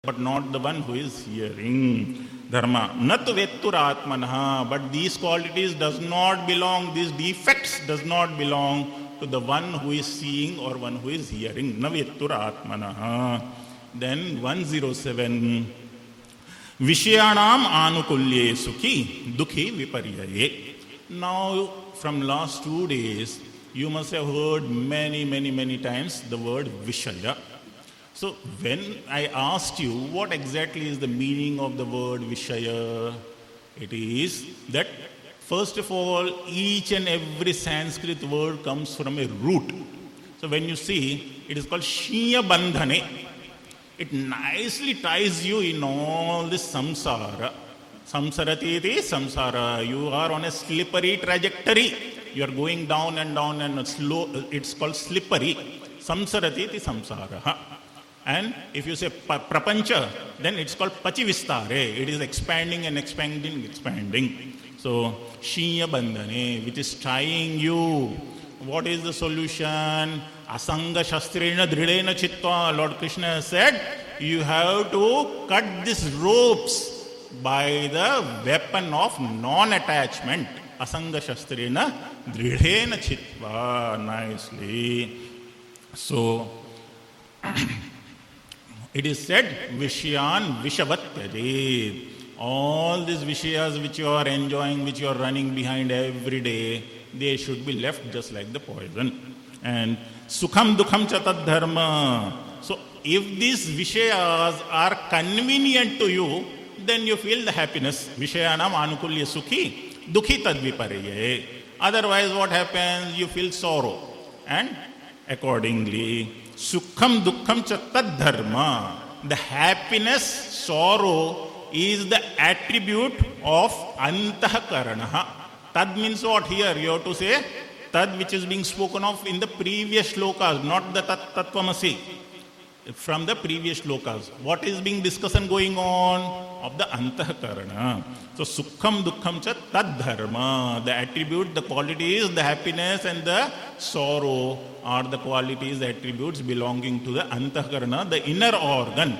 but not the one who is hearing. Dharma. Nat vettur atmanah. But these qualities does not belong, these defects does not belong to the one who is seeing or one who is hearing. Na vettur atmanah. Then 107. Vishayanam anukulye sukhi dukhi viparyaye. Now, from last 2 days, you must have heard many times the word Vishaya. So, when I asked you what exactly is the meaning of the word Vishaya, it is that, first of all, each and every Sanskrit word comes from a root. So, when you see, it is called Shinya Bandhane. It nicely ties you in all this samsara. Samsaratiti samsara. You are on a slippery trajectory. You are going down and slow. It's called slippery. Samsaratiti samsara. And if you say prapancha, then it's called pachivistare. It is expanding and expanding. So, Shinya Bandhane, which is tying you. What is the solution? Asanga shastrena dridena chittva. Lord Krishna said, you have to cut these ropes by the weapon of non-attachment. Asanga shastrena dridena chittva. Nicely. So, it is said, Vishyan Vishavatyaje. All these Vishayas which you are enjoying, which you are running behind every day, they should be left just like the poison. And Sukham Dukham Chatat Dharma. So, if these Vishayas are convenient to you, then you feel the happiness. Vishayanam anukulya sukhi, dukhi tadviparye. Otherwise, what happens? You feel sorrow. And accordingly, Sukham Dukkham cha tad dharma. The happiness, sorrow is the attribute of antahakarana. Tad means what here? You have to say tad which is being spoken of in the previous shlokas, not the tattvamasi. From the previous shlokas. What is being discussion going on? Of the antahakarana. So Sukham Dukkham cha tad dharma. The attribute, the qualities, the happiness and the sorrow are the qualities, the attributes belonging to the antahakarana, the inner organ.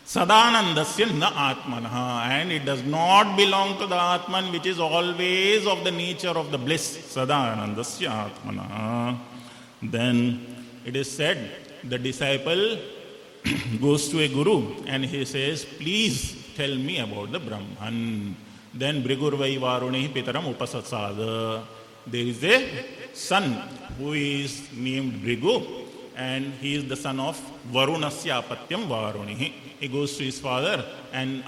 Sadanandasya na atmanah. And it does not belong to the Atman which is always of the nature of the bliss. Sadanandasya atmanah. Then it is said, the disciple goes to a guru and he says, please tell me about the Brahman. Then Brigurvai Varunehi Pitaram Upasasada. There is a son who is named Brigu, and he is the son of Varunasya Apatyam Varunihi. He goes to his father and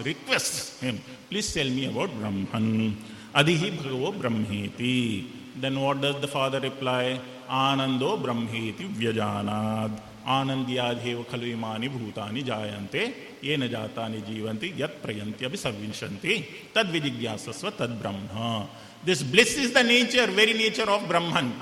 requests him, please tell me about Brahman. Adihi Bhagavo Brahmeti. Then what does the father reply? Anando Brahmeti Vyajanad. Anandyadheva khalu imani bhutani jayante yena jatani jivanti yat prayanti abhisavinshanti tad vijigyasasva tad brahma. This bliss is the nature, very nature of Brahman.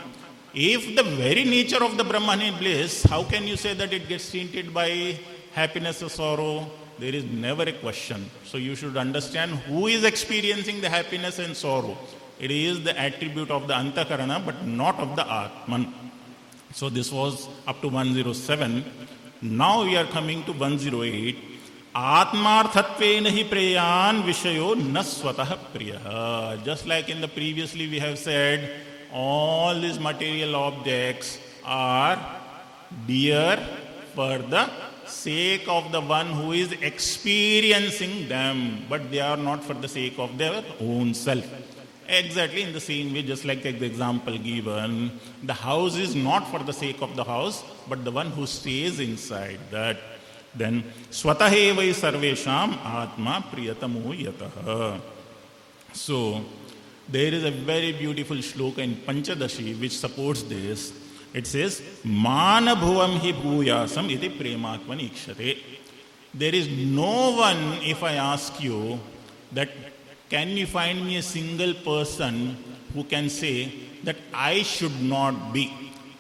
If the very nature of the Brahman is bliss, how can you say that it gets tainted by happiness or sorrow? There is never a question. So you should understand who is experiencing the happiness and sorrow. It is the attribute of the antakarana, but not of the Atman. So this was up to 107. Now we are coming to 108. Atmarthatvena hi preyan vishayo naswatah priyaha. Just like in the previously we have said, all these material objects are dear for the sake of the one who is experiencing them, but they are not for the sake of their own self. Exactly in the same way, just like the example given, the house is not for the sake of the house, but the one who stays inside that. Then, swatahevai sarvesham atma priyatamo yatah. So, there is a very beautiful shloka in Panchadashi which supports this. It says, Mana bhuvam hi bhuyasam iti prematmani ikshate. There is no one, if I ask you, that can you find me a single person who can say that I should not be?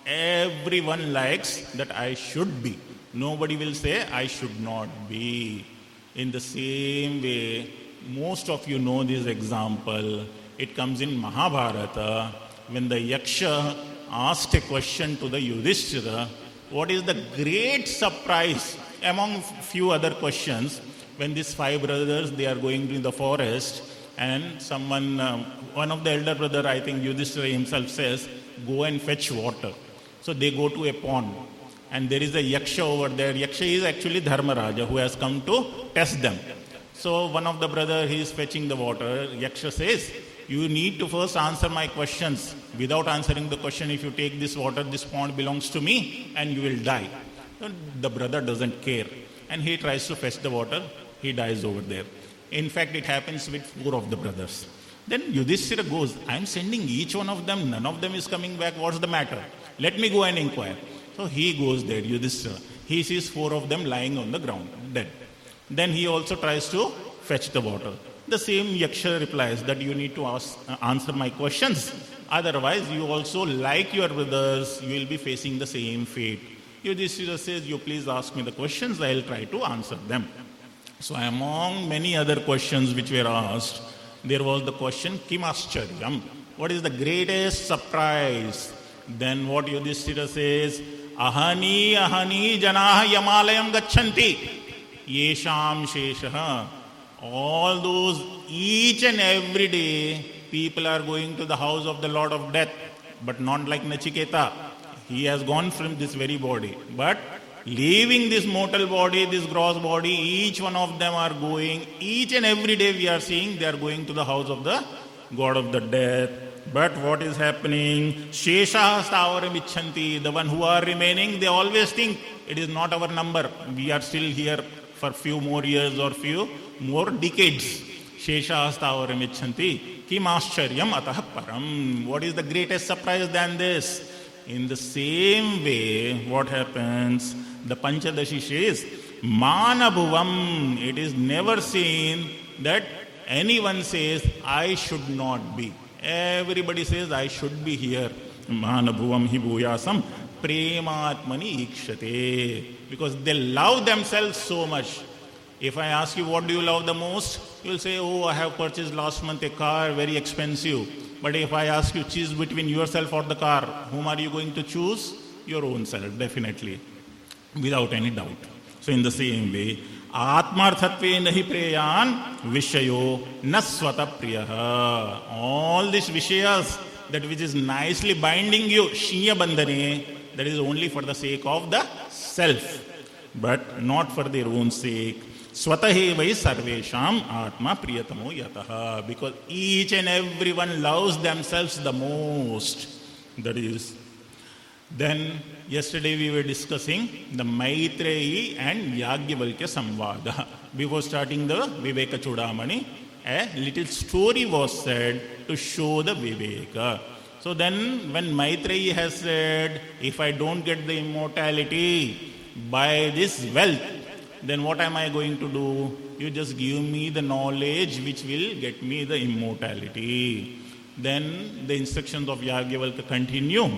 Everyone likes that I should be. Nobody will say I should not be. In the same way, most of you know this example. It comes in Mahabharata when the Yaksha asked a question to the Yudhishthira what is the great surprise among few other questions when these 5 brothers, they are going to the forest, and someone, one of the elder brother, I think Yudhishthira himself says, go and fetch water. So they go to a pond, and there is a yaksha over there. Yaksha is actually Dharmaraja, who has come to test them. So one of the brother, he is fetching the water. Yaksha says, you need to first answer my questions. Without answering the question, if you take this water, this pond belongs to me and you will die. So the brother doesn't care, and he tries to fetch the water. He dies over there. In fact, it happens with 4 of the brothers. Then Yudhishthira goes, I am sending each one of them. None of them is coming back. What's the matter? Let me go and inquire. So he goes there, Yudhishthira. He sees 4 of them lying on the ground, dead. Then he also tries to fetch the water. The same Yaksha replies that you need to answer my questions. Otherwise, you also, like your brothers, you will be facing the same fate. Yudhishthira says, you please ask me the questions, I will try to answer them. So among many other questions which were asked, there was the question, Kim Ascharyam? What is the greatest surprise? Then what Yudhishthira says, Ahani ahani janaha yamalayam gacchanti yesham sheshaha. All those, each and every day, people are going to the house of the Lord of Death, but not like Nachiketa. He has gone from this very body. But leaving this mortal body, this gross body, each one of them are going, each and every day we are seeing they are going to the house of the God of the death. But what is happening? Shesha stavaram icchanti. The one who are remaining, they always think it is not our number. We are still here for few more years or few more decades. Shesha stavaram icchanti. Kim ascharyam atah param. What is the greatest surprise than this? In the same way, what happens? The Panchadashi says, Manabhuvam. It is never seen that anyone says, I should not be. Everybody says, I should be here. Manabhuvam hi bhuyasam prematmani ikshate. Because they love themselves so much. If I ask you, what do you love the most? You will say, oh, I have purchased last month a car, very expensive. But if I ask you, choose between yourself or the car, whom are you going to choose? Your own self, definitely. Without any doubt. So in the same way, Atmarthatve nahi preyan vishayo naswata priyaha. All these vishayas, that which is nicely binding you, shinya bandhane, that is only for the sake of the self, but not for their own sake. Swatahe vai sarvesham atma priyatamo yataha. Because each and everyone loves themselves the most. That is. Then, yesterday we were discussing the Maitreyi and Yagyavalkya Samvada. Before starting the Viveka Chudamani, a little story was said to show the Viveka. So then, when Maitreyi has said, if I don't get the immortality by this wealth, then what am I going to do? You just give me the knowledge which will get me the immortality. Then the instructions of Yagyavalkya continue.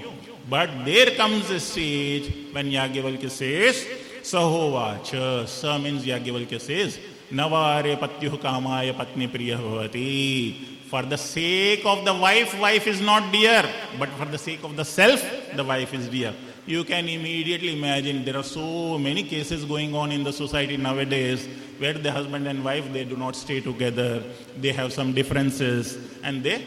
But there comes a stage when Yagyavalkya says, Sahovacha. Sa means Yagyavalkya says, Navare patyuh kamaya patni priya bhavati. For the sake of the wife, wife is not dear. But for the sake of the self, the wife is dear. You can immediately imagine there are so many cases going on in the society nowadays where the husband and wife, they do not stay together. They have some differences and they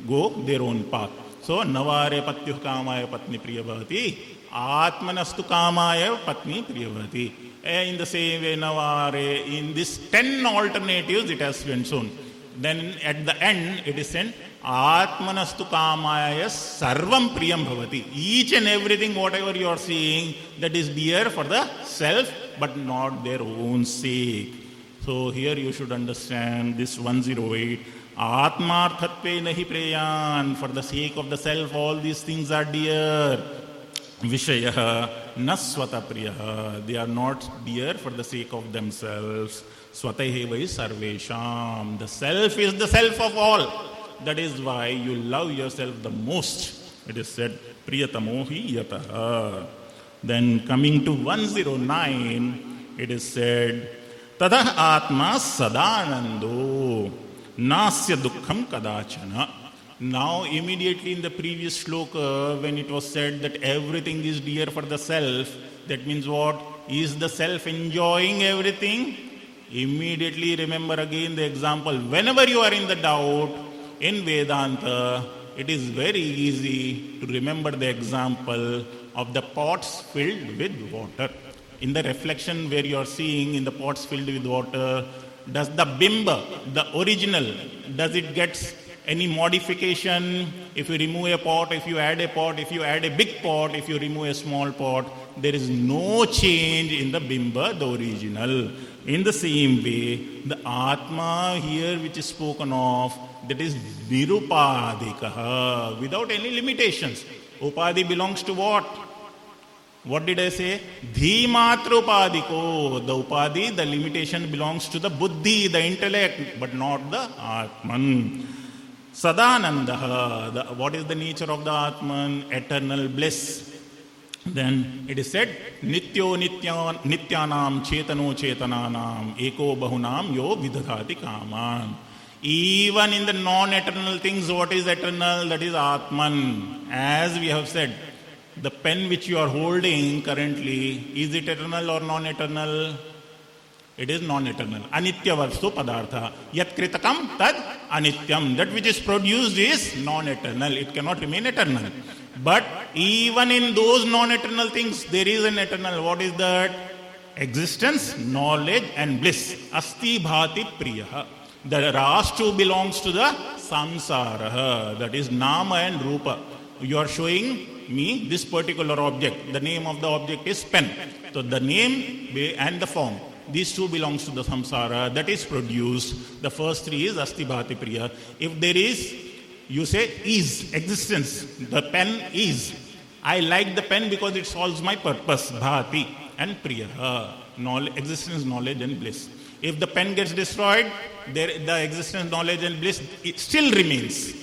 go their own path. So, Navare patyuh kamaya patni priya bhavati, Atmanastu kamaya patni priya bhavati. In the same way, Navare, in these 10 alternatives it has been shown. Then at the end it is said, Atmanastu kamaya sarvam priyam bhavati. Each and everything, whatever you are seeing, that is dear for the self, but not their own sake. So here you should understand this 108. Atmarthatve nahi preyan. For the sake of the self, all these things are dear. Vishayaha naswata priyaha. They are not dear for the sake of themselves. Swatahe vai sarvesham. The self is the self of all. That is why you love yourself the most. It is said, priyatamohi yataha. Then coming to 109, it is said, Tadah atma sadanando nasya dukkham kadachana. Now, immediately in the previous shloka, when it was said that everything is dear for the self, that means what? Is the self enjoying everything? Immediately remember again the example. Whenever you are in the doubt in Vedanta, it is very easy to remember the example of the pots filled with water. In the reflection where you are seeing in the pots filled with water, does the bimba, the original, does it get any modification? If you remove a pot, if you add a pot, if you add a big pot, if you remove a small pot, there is no change in the bimba, the original. In the same way, the Atma here which is spoken of, that is Nirupadikaha, without any limitations. Upadi belongs to what? What did I say? Dhimatra upadiko. The upadi, the limitation belongs to the buddhi, the intellect, but not the Atman. Sadanandaha. What is the nature of the Atman? Eternal bliss. Then it is said, Nityo nityanam chetano chetananam eko bahunam yo vidhati kaman. Even in the non-eternal things, what is eternal? That is Atman. As we have said, the pen which you are holding currently, is it eternal or non-eternal? It is non-eternal. Anitya varstu padartha. Yat kritakam tad anityam. That which is produced is non-eternal. It cannot remain eternal. But even in those non-eternal things, there is an eternal. What is that? Existence, knowledge and bliss. Asti bhati priyaha. The last two belongs to the samsara. That is nama and rupa. You are showing me this particular object. The name of the object is pen. So the name and the form, these two belongs to the samsara that is produced. The first three is asti bhati priya. If there is, you say is, existence. The pen is. I like the pen because it solves my purpose. Bhati and priya. Existence, knowledge and bliss. If the pen gets destroyed, the existence, knowledge and bliss, it still remains.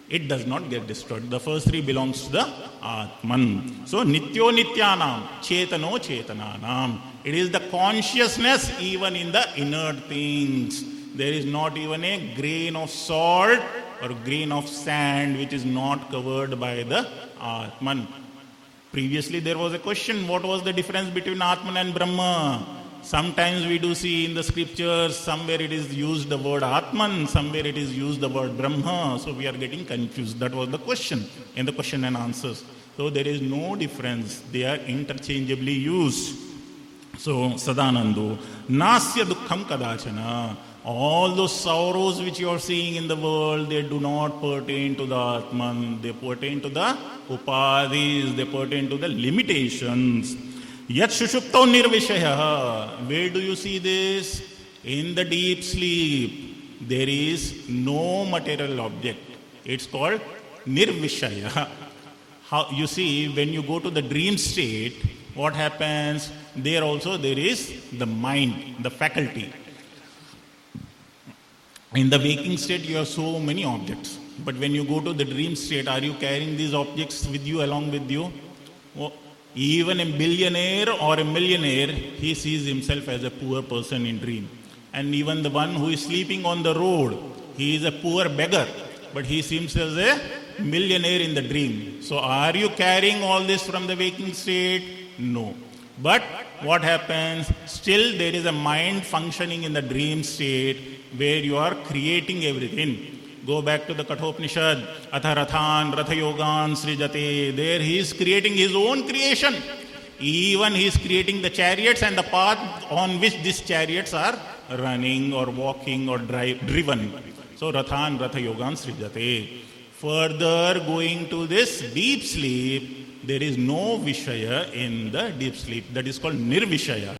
It does not get destroyed. The first three belongs to the Atman. So, Nityo Nityanam, Chetano Chetananam. It is the consciousness even in the inert things. There is not even a grain of salt or grain of sand which is not covered by the Atman. Previously there was a question, what was the difference between Atman and Brahma? Sometimes we do see in the scriptures, somewhere it is used the word Atman, somewhere it is used the word Brahma. So we are getting confused. That was the question in the question and answers. So there is no difference. They are interchangeably used. So Sadanando, Nasya Dukkham Kadachana. All those sorrows which you are seeing in the world, they do not pertain to the Atman. They pertain to the Upadis. They pertain to the limitations. Yat Shushupto Nirvishaya. Where do you see this? In the deep sleep. There is no material object. It's called Nirvishaya. How, you see, when you go to the dream state, what happens? There also there is the mind, the faculty. In the waking state, you have so many objects. But when you go to the dream state, are you carrying these objects with you, along with you? Even a billionaire or a millionaire, he sees himself as a poor person in dream. And even the one who is sleeping on the road, he is a poor beggar, but he seems as a millionaire in the dream. So are you carrying all this from the waking state? No. But what happens? Still there is a mind functioning in the dream state where you are creating everything. Go back to the Kathopanishad. Atha Rathan, Ratha Yogan, Srijate. There he is creating his own creation. Even he is creating the chariots and the path on which these chariots are running or walking or driven. So Rathan, Ratha Yogan, Srijate. Further going to this deep sleep, there is no Vishaya in the deep sleep. That is called Nirvishaya.